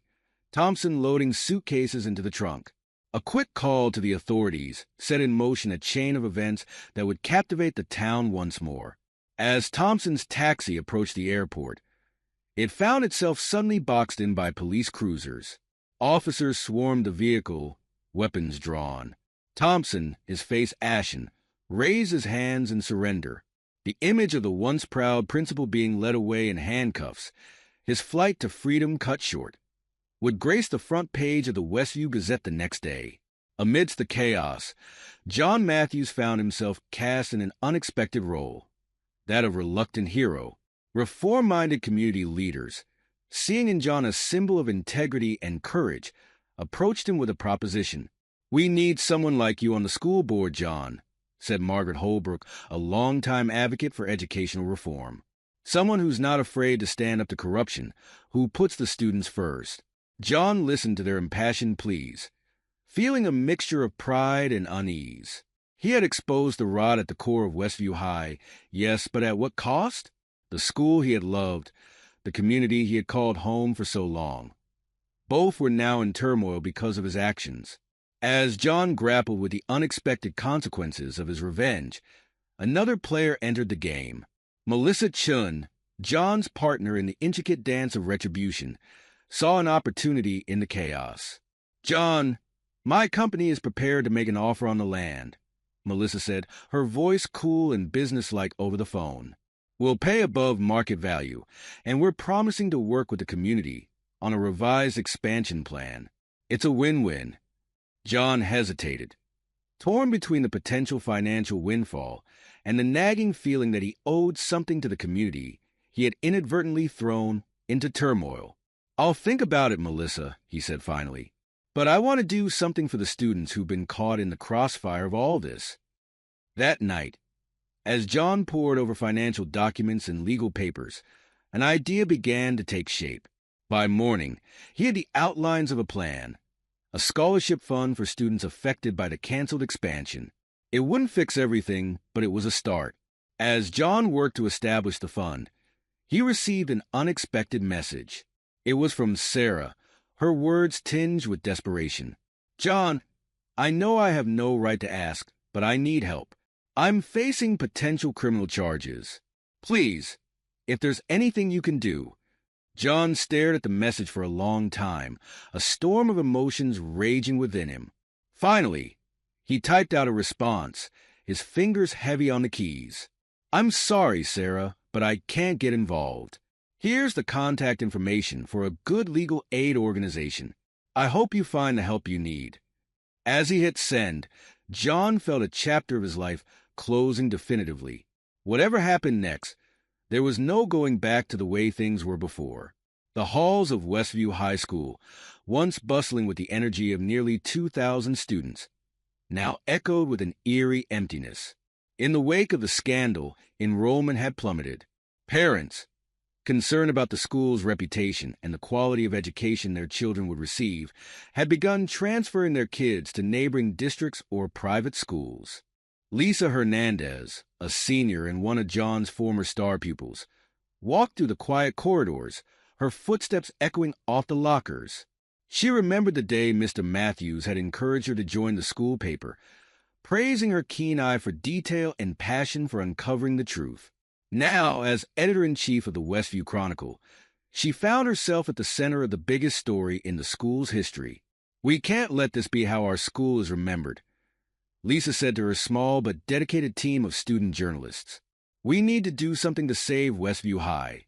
Thompson loading suitcases into the trunk. A quick call to the authorities set in motion a chain of events that would captivate the town once more. As Thompson's taxi approached the airport, it found itself suddenly boxed in by police cruisers. Officers swarmed the vehicle, weapons drawn. Thompson, his face ashen, raised his hands in surrender. The image of the once proud principal being led away in handcuffs, his flight to freedom cut short, would grace the front page of the Westview Gazette the next day. Amidst the chaos, John Matthews found himself cast in an unexpected role, that of reluctant hero. Reform-minded community leaders, seeing in John a symbol of integrity and courage, approached him with a proposition. "We need someone like you on the school board, John," said Margaret Holbrook, a longtime advocate for educational reform. "Someone who's not afraid to stand up to corruption, who puts the students first." John listened to their impassioned pleas, feeling a mixture of pride and unease. He had exposed the rot at the core of Westview High, yes, but at what cost? The school he had loved, the community he had called home for so long. Both were now in turmoil because of his actions. As John grappled with the unexpected consequences of his revenge, another player entered the game. Melissa Chun, John's partner in the intricate dance of retribution, saw an opportunity in the chaos. "John, my company is prepared to make an offer on the land," Melissa said, her voice cool and businesslike over the phone. "We'll pay above market value, and we're promising to work with the community on a revised expansion plan. It's a win-win." John hesitated, torn between the potential financial windfall and the nagging feeling that he owed something to the community he had inadvertently thrown into turmoil. "I'll think about it, Melissa," he said finally. "But I want to do something for the students who've been caught in the crossfire of all this." That night, as John pored over financial documents and legal papers, an idea began to take shape. By morning, he had the outlines of a plan, a scholarship fund for students affected by the canceled expansion. It wouldn't fix everything, but it was a start. As John worked to establish the fund, he received an unexpected message. It was from Sarah, her words tinged with desperation. "John, I know I have no right to ask, but I need help. I'm facing potential criminal charges. Please, if there's anything you can do." John stared at the message for a long time, a storm of emotions raging within him. Finally, he typed out a response, his fingers heavy on the keys. "I'm sorry, Sarah, but I can't get involved." Here's the contact information for a good legal aid organization. I hope you find the help you need. As he hit send, John felt a chapter of his life closing definitively. Whatever happened next, there was no going back to the way things were before. The halls of Westview High School, once bustling with the energy of nearly 2,000 students, now echoed with an eerie emptiness. In the wake of the scandal, enrollment had plummeted. Parents, concerned about the school's reputation and the quality of education their children would receive, had begun transferring their kids to neighboring districts or private schools. Lisa Hernandez, a senior and one of John's former star pupils, walked through the quiet corridors, her footsteps echoing off the lockers. She remembered the day Mr. Matthews had encouraged her to join the school paper, praising her keen eye for detail and passion for uncovering the truth. Now, as editor-in-chief of the Westview Chronicle, she found herself at the center of the biggest story in the school's history. "We can't let this be how our school is remembered," Lisa said to her small but dedicated team of student journalists. "We need to do something to save Westview High."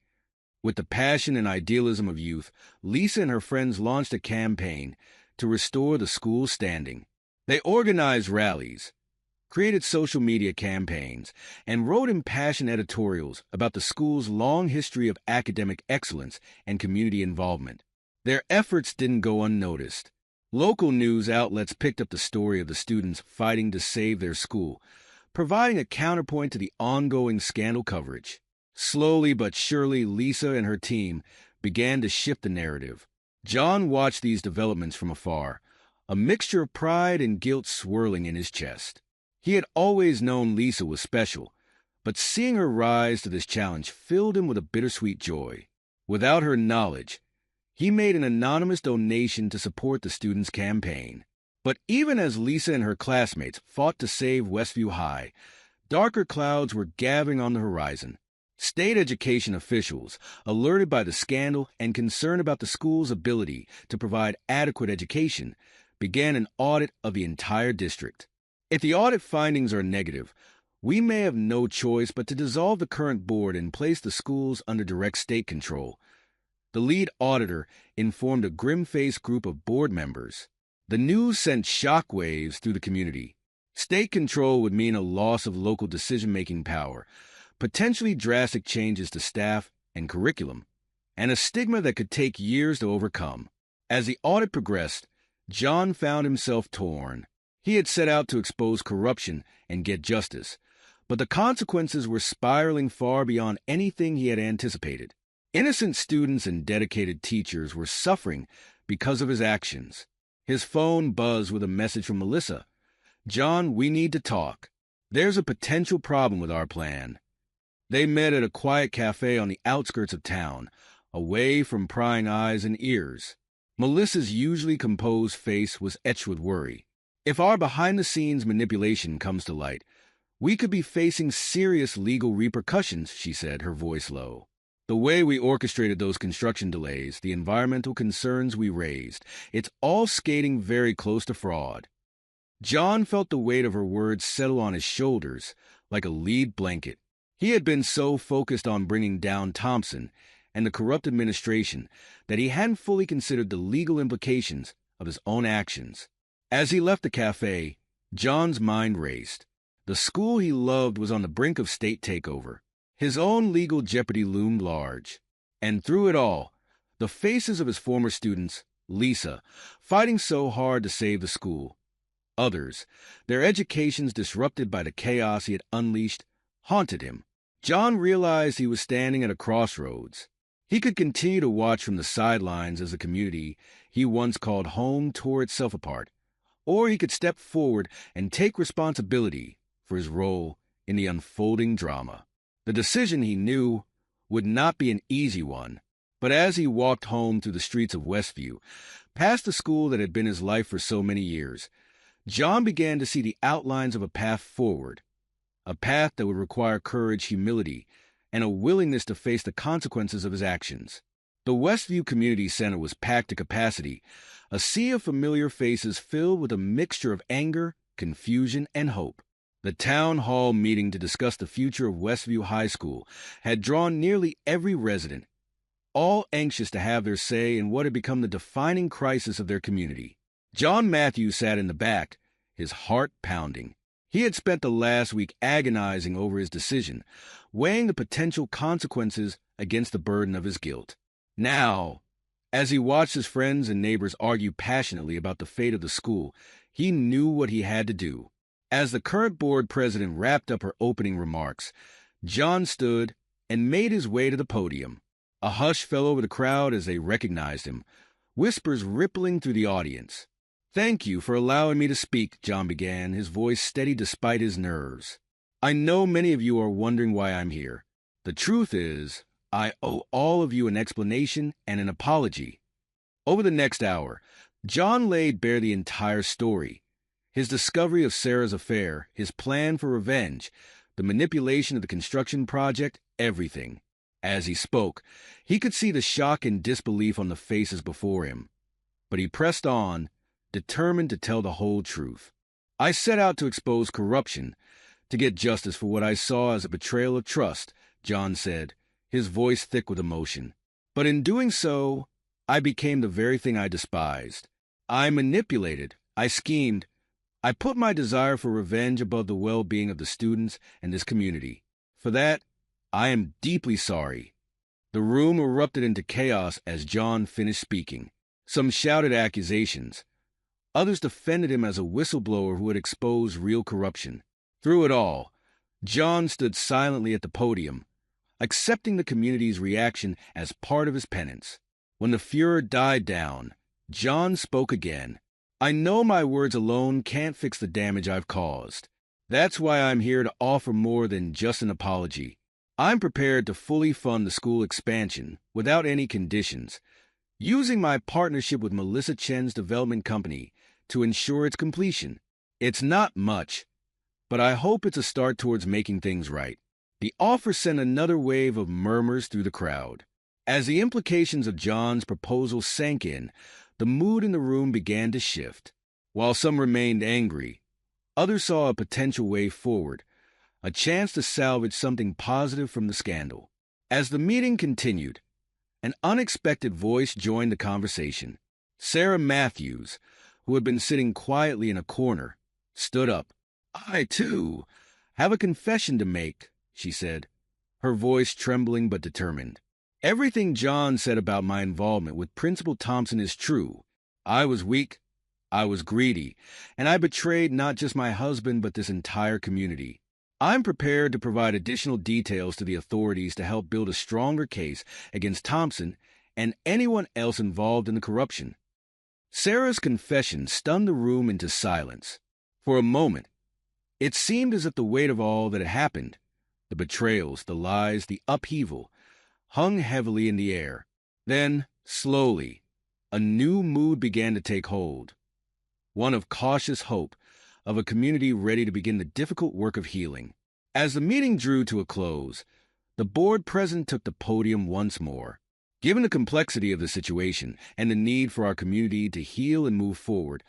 With the passion and idealism of youth, Lisa and her friends launched a campaign to restore the school's standing. They organized rallies, created social media campaigns, and wrote impassioned editorials about the school's long history of academic excellence and community involvement. Their efforts didn't go unnoticed. Local news outlets picked up the story of the students fighting to save their school, providing a counterpoint to the ongoing scandal coverage. Slowly but surely, Lisa and her team began to shift the narrative. John watched these developments from afar, a mixture of pride and guilt swirling in his chest. He had always known Lisa was special, but seeing her rise to this challenge filled him with a bittersweet joy. Without her knowledge, he made an anonymous donation to support the students' campaign. But even as Lisa and her classmates fought to save Westview High, darker clouds were gathering on the horizon. State education officials, alerted by the scandal and concerned about the school's ability to provide adequate education, began an audit of the entire district. "If the audit findings are negative, we may have no choice but to dissolve the current board and place the schools under direct state control," the lead auditor informed a grim-faced group of board members. The news sent shockwaves through the community. State control would mean a loss of local decision-making power, potentially drastic changes to staff and curriculum, and a stigma that could take years to overcome. As the audit progressed, John found himself torn. He had set out to expose corruption and get justice, but the consequences were spiraling far beyond anything he had anticipated. Innocent students and dedicated teachers were suffering because of his actions. His phone buzzed with a message from Melissa. "John, we need to talk. There's a potential problem with our plan." They met at a quiet cafe on the outskirts of town, away from prying eyes and ears. Melissa's usually composed face was etched with worry. "If our behind-the-scenes manipulation comes to light, we could be facing serious legal repercussions," she said, her voice low. "The way we orchestrated those construction delays, the environmental concerns we raised, it's all skating very close to fraud." John felt the weight of her words settle on his shoulders like a lead blanket. He had been so focused on bringing down Thompson and the corrupt administration that he hadn't fully considered the legal implications of his own actions. As he left the cafe, John's mind raced. The school he loved was on the brink of state takeover. His own legal jeopardy loomed large. And through it all, the faces of his former students, Lisa, fighting so hard to save the school. Others, their educations disrupted by the chaos he had unleashed, haunted him. John realized he was standing at a crossroads. He could continue to watch from the sidelines as the community he once called home tore itself apart, or he could step forward and take responsibility for his role in the unfolding drama. The decision, he knew, would not be an easy one, but as he walked home through the streets of Westview, past the school that had been his life for so many years, John began to see the outlines of a path forward, a path that would require courage, humility, and a willingness to face the consequences of his actions. The Westview Community Center was packed to capacity, a sea of familiar faces filled with a mixture of anger, confusion, and hope. The town hall meeting to discuss the future of Westview High School had drawn nearly every resident, all anxious to have their say in what had become the defining crisis of their community. John Matthews sat in the back, his heart pounding. He had spent the last week agonizing over his decision, weighing the potential consequences against the burden of his guilt. Now, as he watched his friends and neighbors argue passionately about the fate of the school, he knew what he had to do. As the current board president wrapped up her opening remarks, John stood and made his way to the podium. A hush fell over the crowd as they recognized him, whispers rippling through the audience. "Thank you for allowing me to speak," John began, his voice steady despite his nerves. "I know many of you are wondering why I'm here. The truth is, I owe all of you an explanation and an apology." Over the next hour, John laid bare the entire story. His discovery of Sarah's affair, his plan for revenge, the manipulation of the construction project, everything. As he spoke, he could see the shock and disbelief on the faces before him. But he pressed on, determined to tell the whole truth. "I set out to expose corruption, to get justice for what I saw as a betrayal of trust," John said, his voice thick with emotion. "But in doing so, I became the very thing I despised. I manipulated, I schemed, I put my desire for revenge above the well-being of the students and this community. For that, I am deeply sorry." The room erupted into chaos as John finished speaking. Some shouted accusations. Others defended him as a whistleblower who had exposed real corruption. Through it all, John stood silently at the podium, accepting the community's reaction as part of his penance. When the furor died down, John spoke again. "I know my words alone can't fix the damage I've caused. That's why I'm here to offer more than just an apology. I'm prepared to fully fund the school expansion without any conditions, using my partnership with Melissa Chen's development company to ensure its completion. It's not much, but I hope it's a start towards making things right." The offer sent another wave of murmurs through the crowd. As the implications of John's proposal sank in, the mood in the room began to shift. While some remained angry, others saw a potential way forward, a chance to salvage something positive from the scandal. As the meeting continued, an unexpected voice joined the conversation. Sarah Matthews, who had been sitting quietly in a corner, stood up. "I, too, have a confession to make," she said, her voice trembling but determined. "Everything John said about my involvement with Principal Thompson is true. I was weak, I was greedy, and I betrayed not just my husband but this entire community. I'm prepared to provide additional details to the authorities to help build a stronger case against Thompson and anyone else involved in the corruption." Sarah's confession stunned the room into silence. For a moment, it seemed as if the weight of all that had happened, the betrayals, the lies, the upheaval, hung heavily in the air. Then, slowly, a new mood began to take hold. One of cautious hope, of a community ready to begin the difficult work of healing. As the meeting drew to a close, the board president took the podium once more. "Given the complexity of the situation and the need for our community to heal and move forward,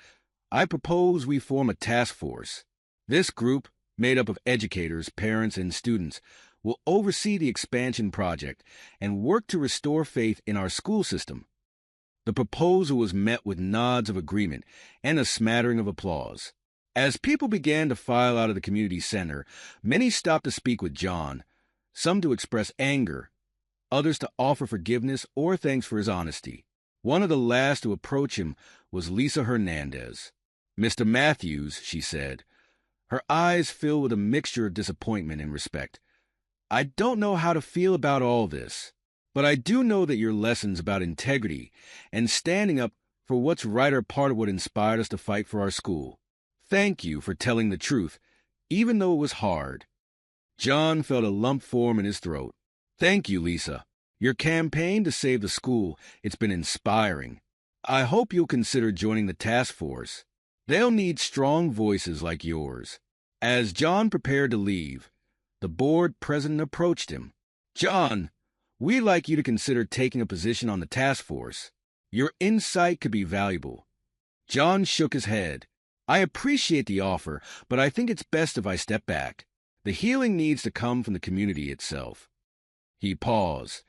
I propose we form a task force. This group, made up of educators, parents, and students, will oversee the expansion project and work to restore faith in our school system." The proposal was met with nods of agreement and a smattering of applause. As people began to file out of the community center, many stopped to speak with John, some to express anger, others to offer forgiveness or thanks for his honesty. One of the last to approach him was Lisa Hernandez. "Mr. Matthews," she said, her eyes filled with a mixture of disappointment and respect, "I don't know how to feel about all this, but I do know that your lessons about integrity and standing up for what's right are part of what inspired us to fight for our school. Thank you for telling the truth, even though it was hard." John felt a lump form in his throat. "Thank you, Lisa. Your campaign to save the school, it's been inspiring. I hope you'll consider joining the task force. They'll need strong voices like yours." As John prepared to leave, the board president approached him. "John, we'd like you to consider taking a position on the task force. Your insight could be valuable." John shook his head. "I appreciate the offer, but I think it's best if I step back. The healing needs to come from the community itself." He paused,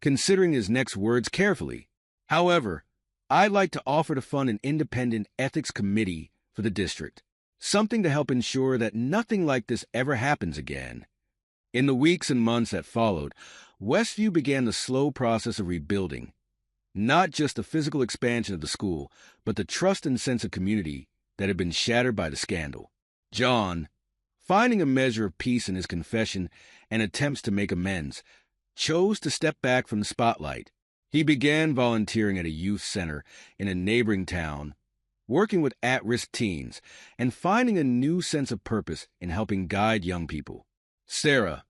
considering his next words carefully. However, I'd like to offer to fund an independent ethics committee for the district, something to help ensure that nothing like this ever happens again. In the weeks and months that followed, Westview began the slow process of rebuilding, not just the physical expansion of the school, but the trust and sense of community that had been shattered by the scandal. John, finding a measure of peace in his confession and attempts to make amends, chose to step back from the spotlight. He began volunteering at a youth center in a neighboring town, working with at-risk teens, and finding a new sense of purpose in helping guide young people. Sarah,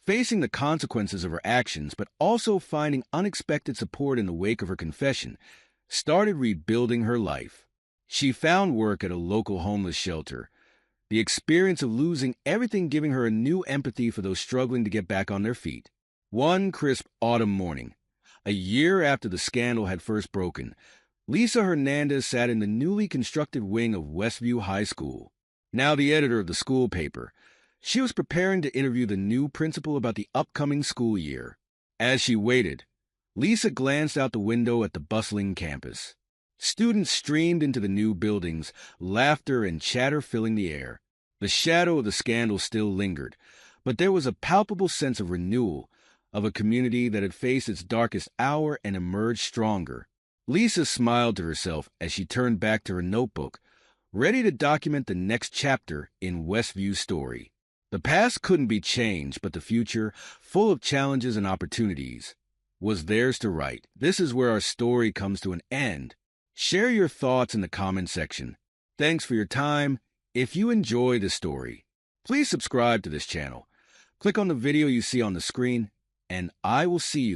facing the consequences of her actions but also finding unexpected support in the wake of her confession, started rebuilding her life. She found work at a local homeless shelter, the experience of losing everything giving her a new empathy for those struggling to get back on their feet. One crisp autumn morning, a year after the scandal had first broken, Lisa Hernandez sat in the newly constructed wing of Westview High School. Now the editor of the school paper, she was preparing to interview the new principal about the upcoming school year. As she waited, Lisa glanced out the window at the bustling campus. Students streamed into the new buildings, laughter and chatter filling the air. The shadow of the scandal still lingered, but there was a palpable sense of renewal, of a community that had faced its darkest hour and emerged stronger. Lisa smiled to herself as she turned back to her notebook, ready to document the next chapter in Westview's story. The past couldn't be changed, but the future, full of challenges and opportunities, was theirs to write. This is where our story comes to an end. Share your thoughts in the comment section. Thanks for your time. If you enjoy this story, please subscribe to this channel. Click on the video you see on the screen, and I will see you there.